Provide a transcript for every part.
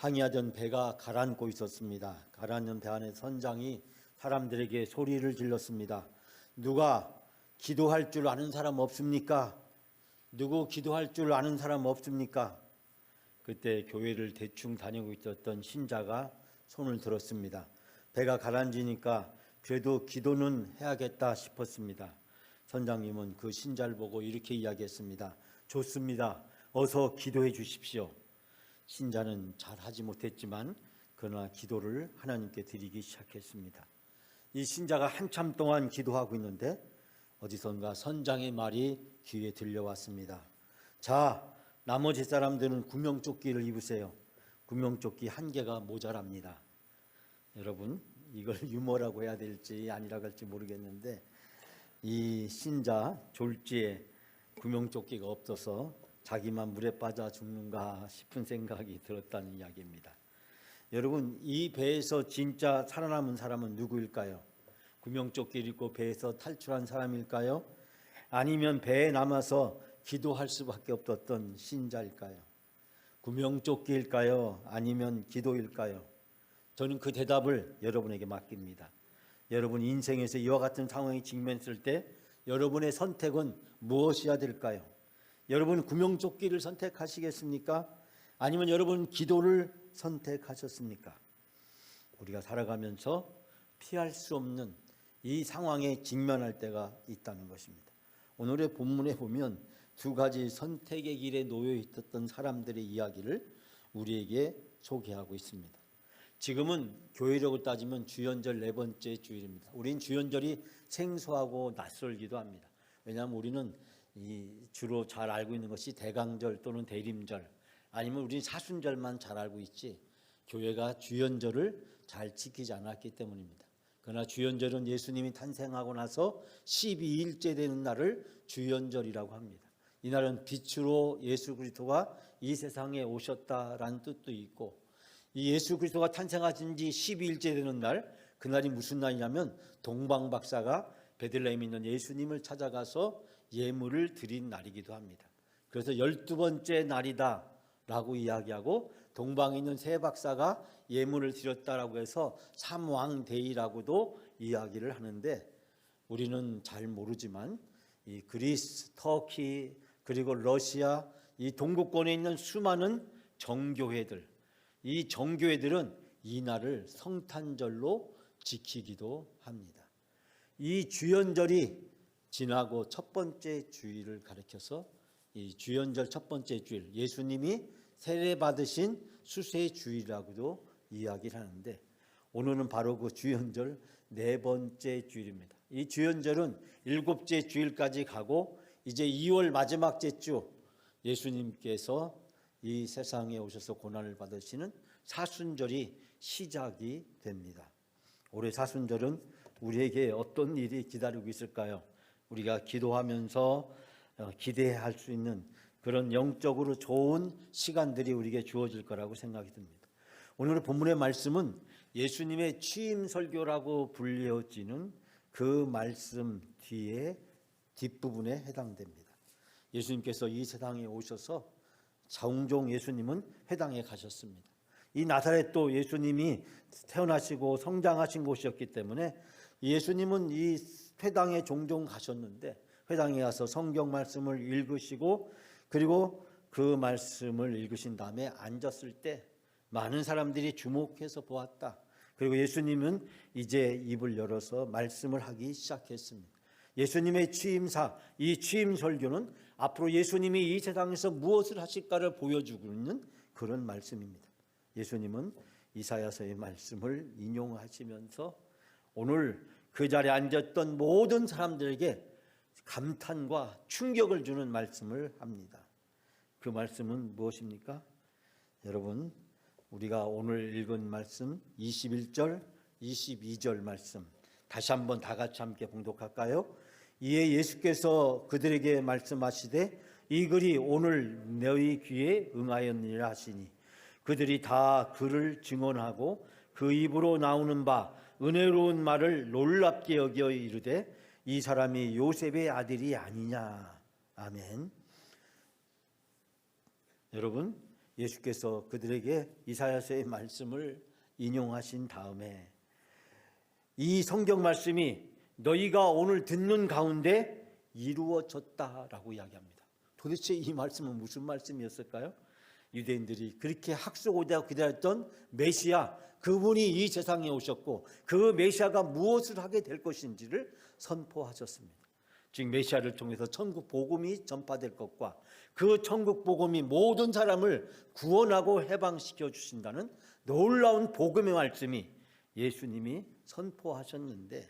항해하던 배가 가라앉고 있었습니다. 가라앉는 배 안에 선장이 사람들에게 소리를 질렀습니다. 누가 기도할 줄 아는 사람 없습니까? 누구 기도할 줄 아는 사람 없습니까? 그때 교회를 대충 다니고 있었던 신자가 손을 들었습니다. 배가 가라앉으니까 그래도 기도는 해야겠다 싶었습니다. 선장님은 그 신자를 보고 이렇게 이야기했습니다. 좋습니다. 어서 기도해 주십시오. 신자는 잘 하지 못했지만 그러나 기도를 하나님께 드리기 시작했습니다. 이 신자가 한참 동안 기도하고 있는데 어디선가 선장의 말이 귀에 들려왔습니다. 자, 나머지 사람들은 구명조끼를 입으세요. 구명조끼 한 개가 모자랍니다. 여러분, 이걸 유머라고 해야 될지 아니라고 할지 모르겠는데 이 신자 졸지에 구명조끼가 없어서 자기만 물에 빠져 죽는가 싶은 생각이 들었다는 이야기입니다. 여러분, 이 배에서 진짜 살아남은 사람은 누구일까요? 구명조끼를 입고 배에서 탈출한 사람일까요? 아니면 배에 남아서 기도할 수밖에 없었던 신자일까요? 구명조끼일까요? 아니면 기도일까요? 저는 그 대답을 여러분에게 맡깁니다. 여러분 인생에서 이와 같은 상황에 직면했을 때 여러분의 선택은 무엇이어야 될까요? 여러분 구명조끼를 선택하시겠습니까? 아니면 여러분 기도를 선택하셨습니까? 우리가 살아가면서 피할 수 없는 이 상황에 직면할 때가 있다는 것입니다. 오늘의 본문에 보면 두 가지 선택의 길에 놓여 있었던 사람들의 이야기를 우리에게 소개하고 있습니다. 지금은 교회력을 따지면 주연절 4번째 주일입니다. 우린 주연절이 생소하고 낯설기도 합니다. 왜냐하면 우리는 주로 잘 알고 있는 것이 대강절 또는 대림절, 아니면 우리는 사순절만 잘 알고 있지 교회가 주연절을 잘 지키지 않았기 때문입니다. 그러나 주연절은 예수님이 탄생하고 나서 12일째 되는 날을 주연절이라고 합니다. 이날은 빛으로 예수 그리스도가 이 세상에 오셨다라는 뜻도 있고, 이 예수 그리스도가 탄생하신 지 12일째 되는 날, 그날이 무슨 날이냐면 동방박사가 베들레헴에 있는 예수님을 찾아가서 예물을 드린 날이기도 합니다. 그래서 12번째 날이다 라고 이야기하고, 동방에 있는 세 박사가 예물을 드렸다라고 해서 삼왕데이라고도 이야기를 하는데, 우리는 잘 모르지만 이 그리스, 터키, 그리고 러시아, 이 동구권에 있는 수많은 정교회들, 이 정교회들은 이 날을 성탄절로 지키기도 합니다. 이 주연절이 지나고 첫 번째 주일을 가리켜서 이 주연절 첫 번째 주일, 예수님이 세례받으신 수세 주일이라고도 이야기를 하는데, 오늘은 바로 그 주연절 4번째 주일입니다. 이 주연절은 7째 주일까지 가고 이제 2월 마지막째 주 예수님께서 이 세상에 오셔서 고난을 받으시는 사순절이 시작이 됩니다. 올해 사순절은 우리에게 어떤 일이 기다리고 있을까요? 우리가 기도하면서 기대할 수 있는 그런 영적으로 좋은 시간들이 우리에게 주어질 거라고 생각이 듭니다. 오늘의 본문의 말씀은 예수님의 취임 설교라고 불려지는 그 말씀 뒤에 뒷부분에 해당됩니다. 예수님께서 이 세상에 오셔서 종종 예수님은 회당에 가셨습니다. 이 나사렛도 예수님이 태어나시고 성장하신 곳이었기 때문에 예수님은 이 회당에 종종 가셨는데, 회당에 가서 성경 말씀을 읽으시고 그리고 그 말씀을 읽으신 다음에 앉았을 때 많은 사람들이 주목해서 보았다. 그리고 예수님은 이제 입을 열어서 말씀을 하기 시작했습니다. 예수님의 취임사, 이 취임 설교는 앞으로 예수님이 이 세상에서 무엇을 하실까를 보여주고 있는 그런 말씀입니다. 예수님은 이사야서의 말씀을 인용하시면서 오늘 그 자리에 앉았던 모든 사람들에게 감탄과 충격을 주는 말씀을 합니다. 그 말씀은 무엇입니까? 여러분, 우리가 오늘 읽은 말씀 21절, 22절 말씀 다시 한번 다 같이 함께 봉독할까요? 이에 예수께서 그들에게 말씀하시되 이 글이 오늘 너희 귀에 응하였느니라 하시니, 그들이 다 그를 증언하고 그 입으로 나오는 바 은혜로운 말을 놀랍게 여겨 이르되 이 사람이 요셉의 아들이 아니냐. 아멘. 여러분, 예수께서 그들에게 이사야서의 말씀을 인용하신 다음에 이 성경 말씀이 너희가 오늘 듣는 가운데 이루어졌다라고 이야기합니다. 도대체 이 말씀은 무슨 말씀이었을까요? 유대인들이 그렇게 학수고대하고 기다렸던 메시아, 그분이 이 세상에 오셨고 그 메시아가 무엇을 하게 될 것인지를 선포하셨습니다. 즉 메시아를 통해서 천국 복음이 전파될 것과 그 천국 복음이 모든 사람을 구원하고 해방시켜 주신다는 놀라운 복음의 말씀이 예수님이 선포하셨는데,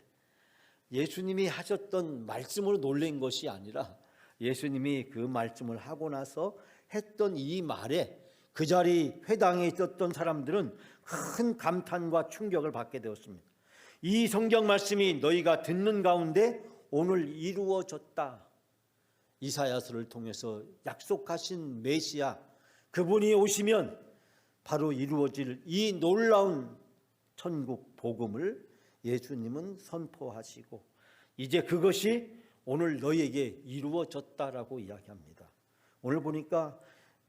예수님이 하셨던 말씀으로 놀란 것이 아니라 예수님이 그 말씀을 하고 나서 했던 이 말에 그 자리 회당에 있었던 사람들은 큰 감탄과 충격을 받게 되었습니다. 이 성경 말씀이 너희가 듣는 가운데 오늘 이루어졌다. 이사야서를 통해서 약속하신 메시아, 그분이 오시면 바로 이루어질 이 놀라운 천국 복음을 예수님은 선포하시고 이제 그것이 오늘 너희에게 이루어졌다라고 이야기합니다. 오늘 보니까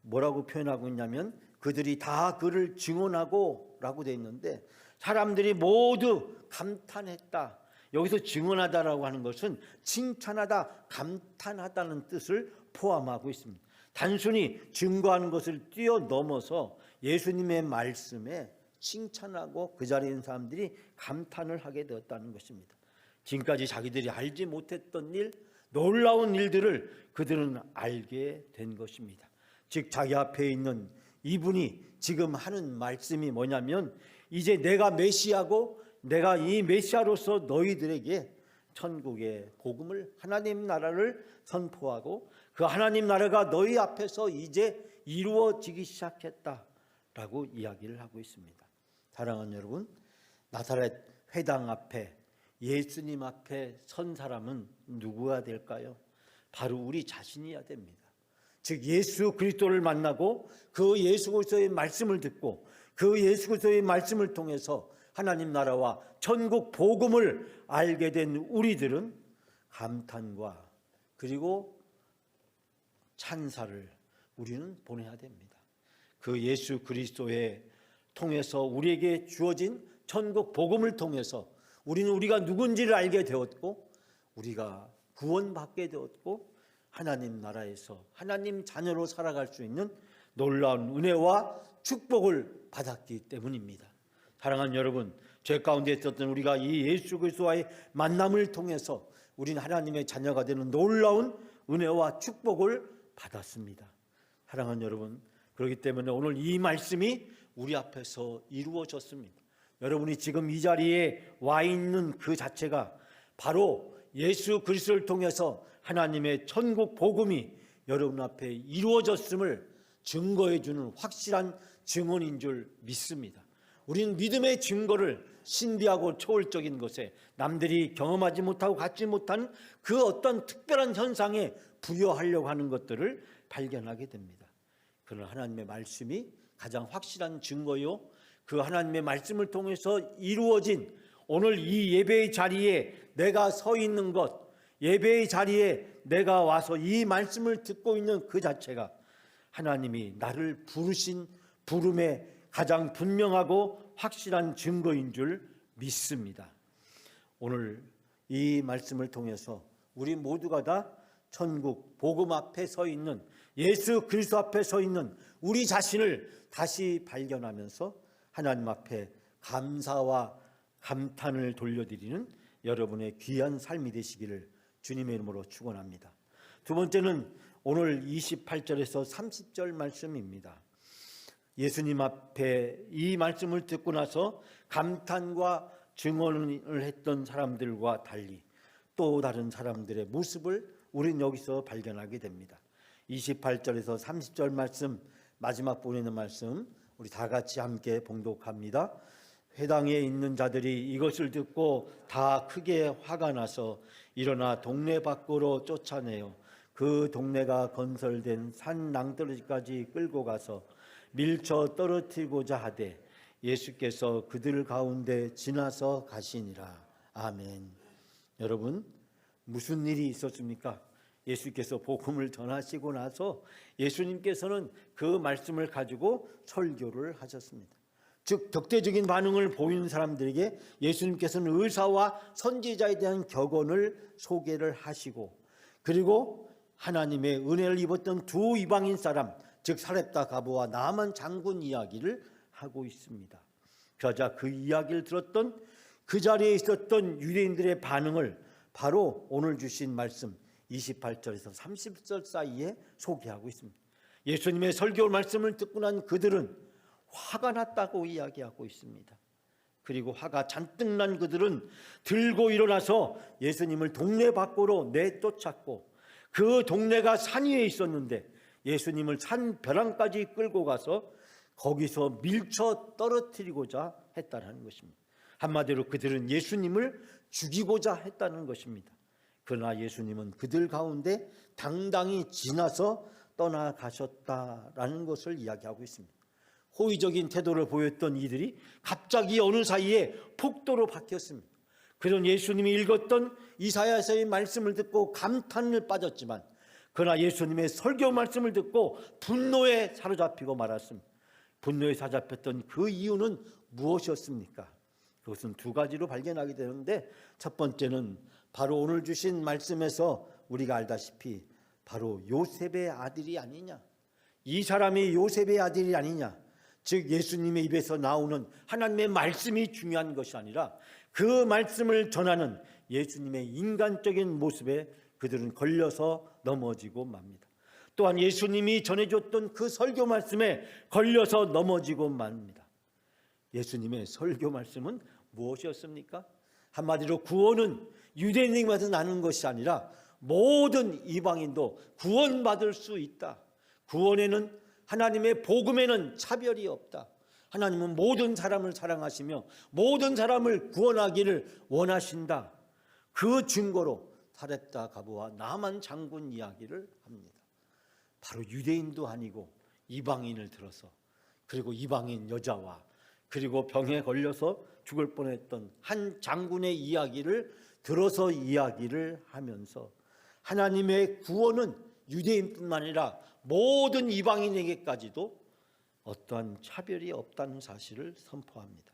뭐라고 표현하고 있냐면 그들이 다 그를 증언하고 라고 되어 있는데 사람들이 모두 감탄했다. 여기서 증언하다라고 하는 것은 칭찬하다, 감탄하다는 뜻을 포함하고 있습니다. 단순히 증거하는 것을 뛰어넘어서 예수님의 말씀에 칭찬하고 그 자리에 있는 사람들이 감탄을 하게 되었다는 것입니다. 지금까지 자기들이 알지 못했던 일, 놀라운 일들을 그들은 알게 된 것입니다. 즉 자기 앞에 있는 이분이 지금 하는 말씀이 뭐냐면 이제 내가 메시아고 내가 이 메시아로서 너희들에게 천국의 복음을, 하나님 나라를 선포하고 그 하나님 나라가 너희 앞에서 이제 이루어지기 시작했다라고 이야기를 하고 있습니다. 사랑하는 여러분, 나사렛 회당 앞에 예수님 앞에 선 사람은 누구가 될까요? 바로 우리 자신이어야 됩니다. 즉 예수 그리스도를 만나고 그 예수 그리스도의 말씀을 듣고 그 예수 그리스도의 말씀을 통해서 하나님 나라와 천국 복음을 알게 된 우리들은 감탄과 그리고 찬사를 우리는 보내야 됩니다. 그 예수 그리스도의 통해서 우리에게 주어진 천국 복음을 통해서 우리는 우리가 누군지를 알게 되었고 우리가 구원받게 되었고 하나님 나라에서 하나님 자녀로 살아갈 수 있는 놀라운 은혜와 축복을 받았기 때문입니다. 사랑하는 여러분, 죄 가운데 있었던 우리가 이 예수 그리스도와의 만남을 통해서 우리는 하나님의 자녀가 되는 놀라운 은혜와 축복을 받았습니다. 사랑하는 여러분, 그렇기 때문에 오늘 이 말씀이 우리 앞에서 이루어졌습니다. 여러분이 지금 이 자리에 와 있는 그 자체가 바로 예수 그리스도를 통해서 하나님의 천국 복음이 여러분 앞에 이루어졌음을 증거해 주는 확실한 증언인 줄 믿습니다. 우리는 믿음의 증거를 신비하고 초월적인 것에 남들이 경험하지 못하고 갖지 못한 그 어떤 특별한 현상에 부여하려고 하는 것들을 발견하게 됩니다. 그러나 하나님의 말씀이 가장 확실한 증거요, 그 하나님의 말씀을 통해서 이루어진 오늘 이 예배의 자리에 내가 서 있는 것, 예배의 자리에 내가 와서 이 말씀을 듣고 있는 그 자체가 하나님이 나를 부르신 부름의 가장 분명하고 확실한 증거인 줄 믿습니다. 오늘 이 말씀을 통해서 우리 모두가 다 천국 복음 앞에 서 있는, 예수 그리스도 앞에 서 있는 우리 자신을 다시 발견하면서 하나님 앞에 감사와 감탄을 돌려드리는 여러분의 귀한 삶이 되시기를 주님의 이름으로 축원합니다. 두 번째는 오늘 28절에서 30절 말씀입니다. 예수님 앞에 이 말씀을 듣고 나서 감탄과 증언을 했던 사람들과 달리 또 다른 사람들의 모습을 우리는 여기서 발견하게 됩니다. 28절에서 30절 말씀, 마지막 부분에 있는 말씀 우리 다 같이 함께 봉독합니다. 회당에 있는 자들이 이것을 듣고 다 크게 화가 나서 일어나 동네 밖으로 쫓아내어 그 동네가 건설된 산 낭떠러지까지 끌고 가서 밀쳐 떨어뜨리고자 하되 예수께서 그들 가운데 지나서 가시니라. 아멘. 여러분, 무슨 일이 있었습니까? 예수께서 복음을 전하시고 나서 예수님께서는 그 말씀을 가지고 설교를 하셨습니다. 즉 적대적인 반응을 보이는 사람들에게 예수님께서는 의사와 선지자에 대한 격언을 소개를 하시고, 그리고 하나님의 은혜를 입었던 두 이방인 사람, 즉 사렙다 가보와 나만 장군 이야기를 하고 있습니다. 그러자 그 이야기를 들었던 그 자리에 있었던 유대인들의 반응을 바로 오늘 주신 말씀 28절에서 30절 사이에 소개하고 있습니다. 예수님의 설교 말씀을 듣고 난 그들은 화가 났다고 이야기하고 있습니다. 그리고 화가 잔뜩 난 그들은 들고 일어나서 예수님을 동네 밖으로 내쫓았고, 그 동네가 산 위에 있었는데 예수님을 산 벼랑까지 끌고 가서 거기서 밀쳐 떨어뜨리고자 했다는 것입니다. 한마디로 그들은 예수님을 죽이고자 했다는 것입니다. 그러나 예수님은 그들 가운데 당당히 지나서 떠나가셨다라는 것을 이야기하고 있습니다. 호의적인 태도를 보였던 이들이 갑자기 어느 사이에 폭도로 바뀌었습니다. 그런 예수님이 읽었던 이사야서의 말씀을 듣고 감탄을 빠졌지만, 그러나 예수님의 설교 말씀을 듣고 분노에 사로잡히고 말았습니다. 분노에 사로잡혔던 그 이유는 무엇이었습니까? 그것은 두 가지로 발견하게 되는데, 첫 번째는 바로 오늘 주신 말씀에서 우리가 알다시피 바로 요셉의 아들이 아니냐, 이 사람이 요셉의 아들이 아니냐, 즉 예수님의 입에서 나오는 하나님의 말씀이 중요한 것이 아니라 그 말씀을 전하는 예수님의 인간적인 모습에 그들은 걸려서 넘어지고 맙니다. 또한 예수님이 전해줬던 그 설교 말씀에 걸려서 넘어지고 맙니다. 예수님의 설교 말씀은 무엇이었습니까? 한마디로 구원은 유대인에게만 나는 것이 아니라 모든 이방인도 구원받을 수 있다. 구원에는, 하나님의 복음에는 차별이 없다. 하나님은 모든 사람을 사랑하시며 모든 사람을 구원하기를 원하신다. 그 증거로 사렙다 가보와 나만 장군 이야기를 합니다. 바로 유대인도 아니고 이방인을 들어서, 그리고 이방인 여자와 그리고 병에 걸려서 죽을 뻔했던 한 장군의 이야기를 들어서 이야기를 하면서 하나님의 구원은 유대인뿐만 아니라 모든 이방인에게까지도 어떠한 차별이 없다는 사실을 선포합니다.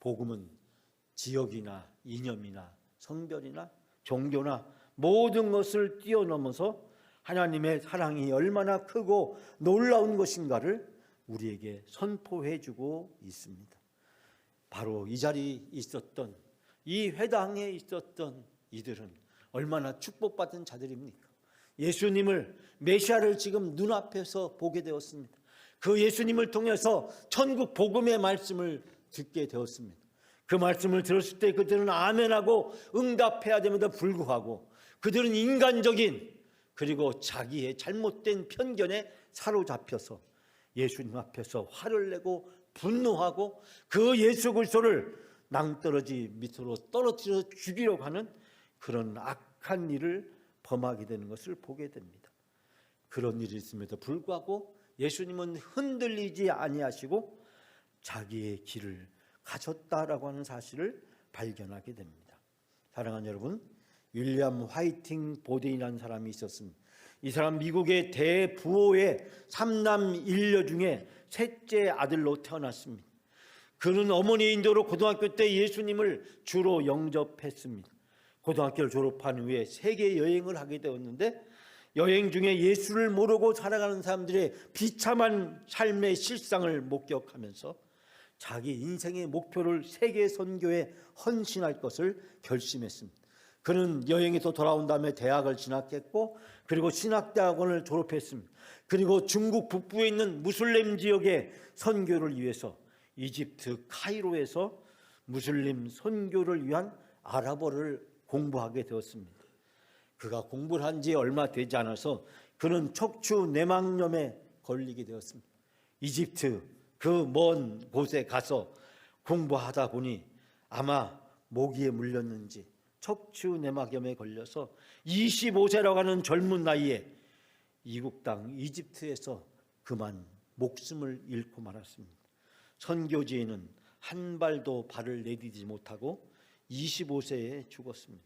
복음은 지역이나 이념이나 성별이나 종교나 모든 것을 뛰어넘어서 하나님의 사랑이 얼마나 크고 놀라운 것인가를 우리에게 선포해 주고 있습니다. 바로 이 자리에 있었던, 이 회당에 있었던 이들은 얼마나 축복받은 자들입니까? 예수님을, 메시아를 지금 눈앞에서 보게 되었습니다. 그 예수님을 통해서 천국 복음의 말씀을 듣게 되었습니다. 그 말씀을 들었을 때 그들은 아멘하고 응답해야 됨에도 불구하고 그들은 인간적인, 그리고 자기의 잘못된 편견에 사로잡혀서 예수님 앞에서 화를 내고 분노하고 그 예수 그리스도를 낭떠러지 밑으로 떨어뜨려 죽이려고 하는 그런 악한 일을 범하게 되는 것을 보게 됩니다. 그런 일이 있음에도 불구하고 예수님은 흔들리지 아니하시고 자기의 길을 가셨다라고 하는 사실을 발견하게 됩니다. 사랑하는 여러분, 윌리엄 화이팅 보데이라는 사람이 있었습니다. 이 사람 미국의 대부호의 3남 1녀 중에 셋째 아들로 태어났습니다. 그는 어머니의 인도로 고등학교 때 예수님을 주로 영접했습니다. 고등학교를 졸업한 후에 세계 여행을 하게 되었는데, 여행 중에 예수를 모르고 살아가는 사람들의 비참한 삶의 실상을 목격하면서 자기 인생의 목표를 세계 선교에 헌신할 것을 결심했습니다. 그는 여행에서 돌아온 다음에 대학을 진학했고, 그리고 신학대학원을 졸업했습니다. 그리고 중국 북부에 있는 무슬림 지역의 선교를 위해서 이집트 카이로에서 무슬림 선교를 위한 아랍어를 공부하게 되었습니다. 그가 공부를 한 지 얼마 되지 않아서 그는 척추 내막염에 걸리게 되었습니다. 이집트 그 먼 곳에 가서 공부하다 보니 아마 모기에 물렸는지 척추 내막염에 걸려서 25세라고 하는 젊은 나이에 이국 땅 이집트에서 그만 목숨을 잃고 말았습니다. 선교지에는 한 발도 발을 내디디지 못하고 25세에 죽었습니다.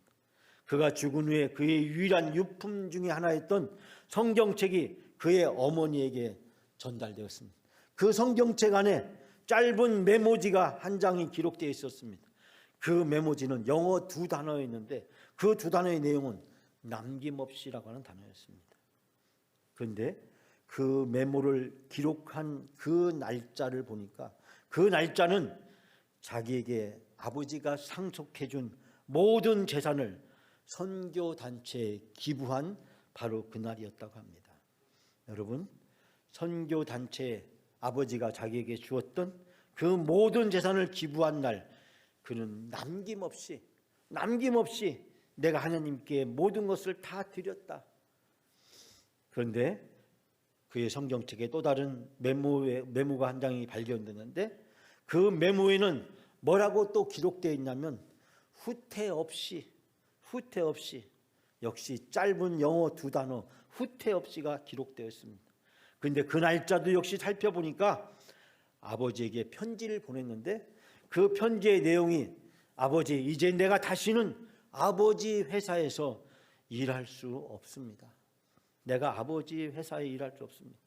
그가 죽은 후에 그의 유일한 유품 중에 하나였던 성경책이 그의 어머니에게 전달되었습니다. 그 성경책 안에 짧은 메모지가 한 장이 기록되어 있었습니다. 그 메모지는 영어 2단어였는데 그 2단어의 내용은 남김없이라고 하는 단어였습니다. 그런데 그 메모를 기록한 그 날짜를 보니까 그 날짜는 자기에게 아버지가 상속해 준 모든 재산을 선교단체에 기부한 바로 그날이었다고 합니다. 여러분, 선교단체에 아버지가 자기에게 주었던 그 모든 재산을 기부한 날, 그는 남김없이 내가 하나님께 모든 것을 다 드렸다. 그런데 그의 성경책에 또 다른 메모가 한 장이 발견되는데 그 메모에는 뭐라고 또 기록되어 있냐면 후퇴 없이 역시 짧은 영어 2단어 후퇴 없이가 기록되어 있습니다. 그런데 그 날짜도 역시 살펴보니까 아버지에게 편지를 보냈는데 그 편지의 내용이 아버지, 이제 내가 다시는 아버지 회사에서 일할 수 없습니다. 내가 아버지 회사에 일할 수 없습니다.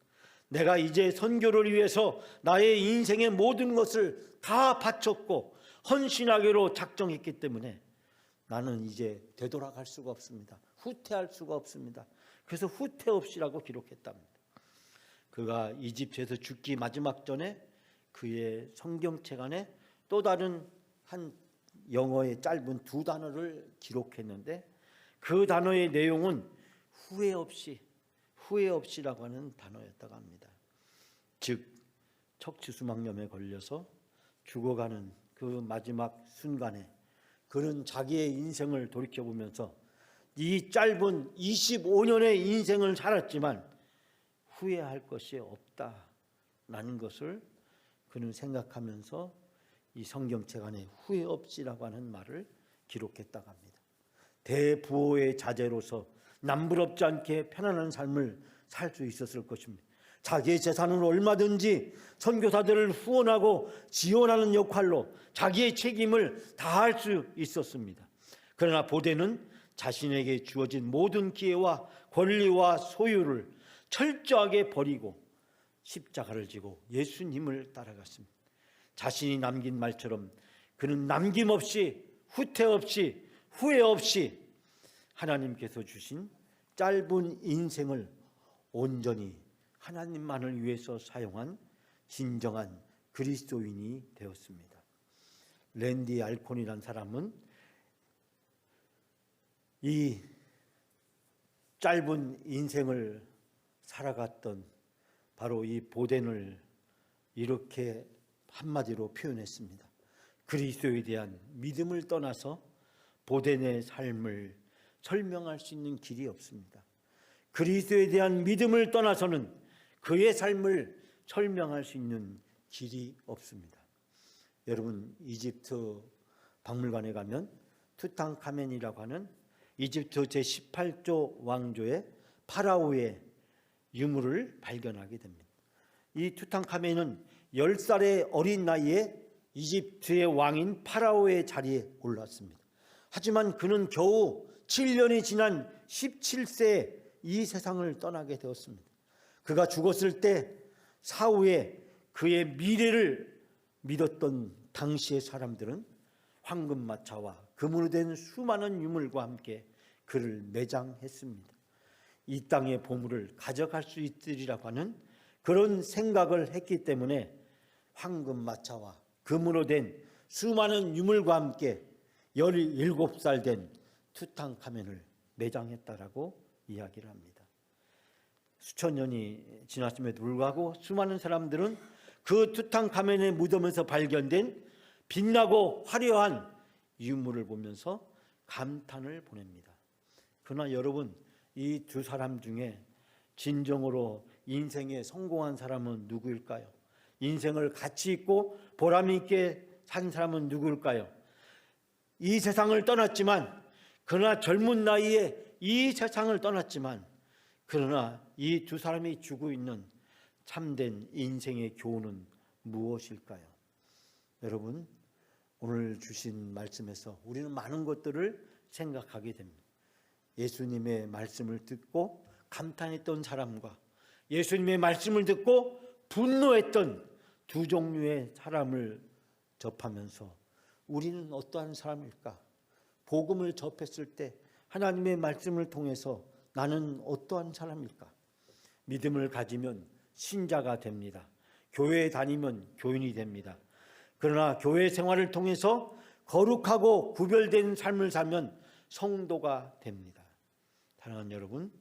내가 이제 선교를 위해서 나의 인생의 모든 것을 다 바쳤고 헌신하기로 작정했기 때문에 나는 이제 되돌아갈 수가 없습니다. 후퇴할 수가 없습니다. 그래서 후퇴 없이라고 기록했답니다. 그가 이집트에서 죽기 마지막 전에 그의 성경책 안에 또 다른 한 영어의 짧은 2단어를 기록했는데 그 단어의 내용은 후회 없이라고 하는 단어였다고 합니다. 즉 척추수막염에 걸려서 죽어가는 그 마지막 순간에 그는 자기의 인생을 돌이켜보면서 이 짧은 25년의 인생을 살았지만 후회할 것이 없다라는 것을 그는 생각하면서 이 성경책 안에 후회 없이라고 하는 말을 기록했다고 합니다. 대부호의 자제로서 남부럽지 않게 편안한 삶을 살 수 있었을 것입니다. 자기의 재산을 얼마든지 선교사들을 후원하고 지원하는 역할로 자기의 책임을 다할 수 있었습니다. 그러나 보대는 자신에게 주어진 모든 기회와 권리와 소유를 철저하게 버리고 십자가를 지고 예수님을 따라갔습니다. 자신이 남긴 말처럼 그는 남김없이 후퇴 없이 후회 없이 하나님께서 주신 짧은 인생을 온전히 하나님만을 위해서 사용한 진정한 그리스도인이 되었습니다. 랜디 알콘이라는 사람은 이 짧은 인생을 살아갔던 바로 이 보덴을 이렇게 한마디로 표현했습니다. 그리스도에 대한 믿음을 떠나서 보덴의 삶을 설명할 수 있는 길이 없습니다. 그리스도에 대한 믿음을 떠나서는 그의 삶을 설명할 수 있는 길이 없습니다. 여러분, 이집트 박물관에 가면 투탕카멘이라고 하는 이집트 제18조 왕조의 파라오의 유물을 발견하게 됩니다. 이 투탕카멘은 10살의 어린 나이에 이집트의 왕인 파라오의 자리에 올랐습니다. 하지만 그는 겨우 7년이 지난 17세에 이 세상을 떠나게 되었습니다. 그가 죽었을 때 사후에 그의 미래를 믿었던 당시의 사람들은 황금마차와 금으로 된 수많은 유물과 함께 그를 매장했습니다. 이 땅의 보물을 가져갈 수 있으리라고 하는 그런 생각을 했기 때문에 황금마차와 금으로 된 수많은 유물과 함께 17살 된 투탕카멘을 매장했다라고 이야기를 합니다. 수천 년이 지났음에도 불구하고 수많은 사람들은 그 투탕카멘의 무덤에서 발견된 빛나고 화려한 유물을 보면서 감탄을 보냅니다. 그러나 여러분, 이 두 사람 중에 진정으로 인생에 성공한 사람은 누구일까요? 인생을 가치 있고 보람 있게 산 사람은 누구일까요? 이 세상을 떠났지만, 그러나 젊은 나이에 이 세상을 떠났지만, 그러나 이 두 사람이 주고 있는 참된 인생의 교훈은 무엇일까요? 여러분, 오늘 주신 말씀에서 우리는 많은 것들을 생각하게 됩니다. 예수님의 말씀을 듣고 감탄했던 사람과 예수님의 말씀을 듣고 분노했던 두 종류의 사람을 접하면서 우리는 어떠한 사람일까? 복음을 접했을 때 하나님의 말씀을 통해서 나는 어떠한 사람일까? 믿음을 가지면 신자가 됩니다. 교회에 다니면 교인이 됩니다. 그러나 교회 생활을 통해서 거룩하고 구별된 삶을 살면 성도가 됩니다. 사랑하는 여러분,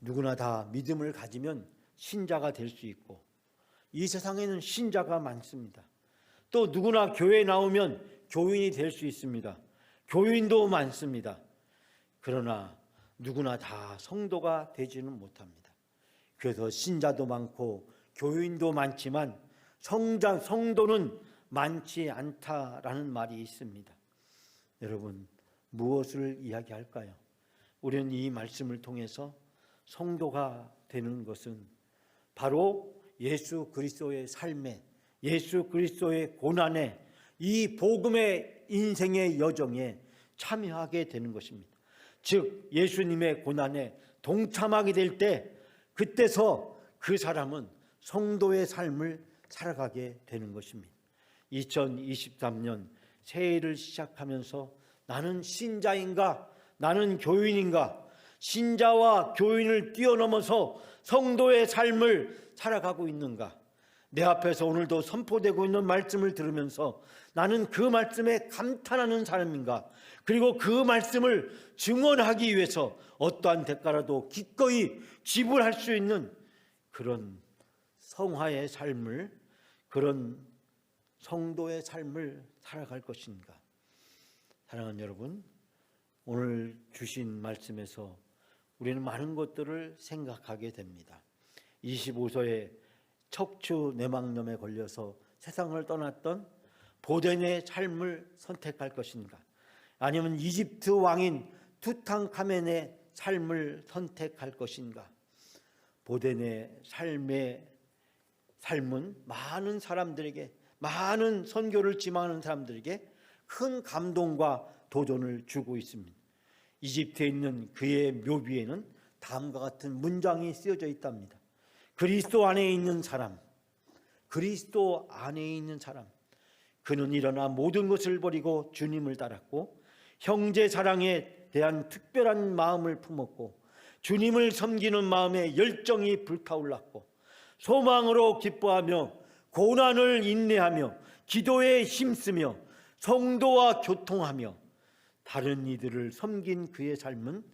누구나 다 믿음을 가지면 신자가 될 수 있고 이 세상에는 신자가 많습니다. 또 누구나 교회에 나오면 교인이 될 수 있습니다. 교인도 많습니다. 그러나 누구나 다 성도가 되지는 못합니다. 그래서 신자도 많고 교인도 많지만 성도는 많지 않다라는 말이 있습니다. 여러분, 무엇을 이야기할까요? 우리는 이 말씀을 통해서 성도가 되는 것은 바로 예수 그리스도의 삶에, 예수 그리스도의 고난에, 이 복음의 인생의 여정에 참여하게 되는 것입니다. 즉 예수님의 고난에 동참하게 될 때 그때서 그 사람은 성도의 삶을 살아가게 되는 것입니다. 2023년 새해를 시작하면서 나는 신자인가? 나는 교인인가? 신자와 교인을 뛰어넘어서 성도의 삶을 살아가고 있는가? 내 앞에서 오늘도 선포되고 있는 말씀을 들으면서 나는 그 말씀에 감탄하는 사람인가? 그리고 그 말씀을 증언하기 위해서 어떠한 대가라도 기꺼이 지불할 수 있는 그런 성화의 삶을, 그런 성도의 삶을 살아갈 것인가? 사랑하는 여러분, 오늘 주신 말씀에서 우리는 많은 것들을 생각하게 됩니다. 25세에 척추 내막염에 걸려서 세상을 떠났던 보덴의 삶을 선택할 것인가? 아니면 이집트 왕인 투탕카멘의 삶을 선택할 것인가? 보덴의 삶은 많은 사람들에게, 많은 선교를 지망하는 사람들에게 큰 감동과 도전을 주고 있습니다. 이집트에 있는 그의 묘비에는 다음과 같은 문장이 쓰여져 있답니다. 그리스도 안에 있는 사람, 그리스도 안에 있는 사람, 그는 일어나 모든 것을 버리고 주님을 따랐고 형제 사랑에 대한 특별한 마음을 품었고 주님을 섬기는 마음에 열정이 불타올랐고 소망으로 기뻐하며 고난을 인내하며 기도에 힘쓰며 성도와 교통하며 다른 이들을 섬긴 그의 삶은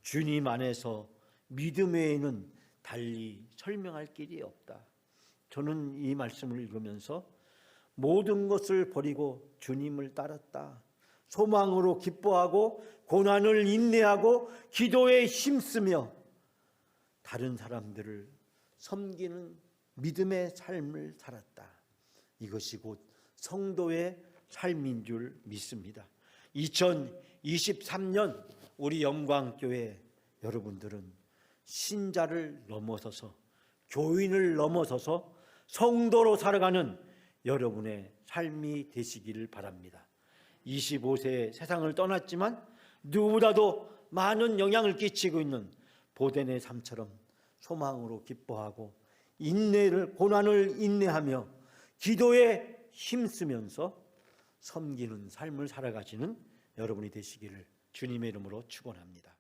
주님 안에서 믿음 외에는 달리 설명할 길이 없다. 저는 이 말씀을 읽으면서 모든 것을 버리고 주님을 따랐다. 소망으로 기뻐하고 고난을 인내하고 기도에 힘쓰며 다른 사람들을 섬기는 믿음의 삶을 살았다. 이것이 곧 성도의 삶인 줄 믿습니다. 2023년 우리 영광교회 여러분들은 신자를 넘어서서 교인을 넘어서서 성도로 살아가는 여러분의 삶이 되시기를 바랍니다. 25세에 세상을 떠났지만 누구보다도 많은 영향을 끼치고 있는 보덴의 삶처럼 소망으로 기뻐하고 고난을 인내하며 기도에 힘쓰면서 섬기는 삶을 살아가시는 여러분이 되시기를 주님의 이름으로 축원합니다.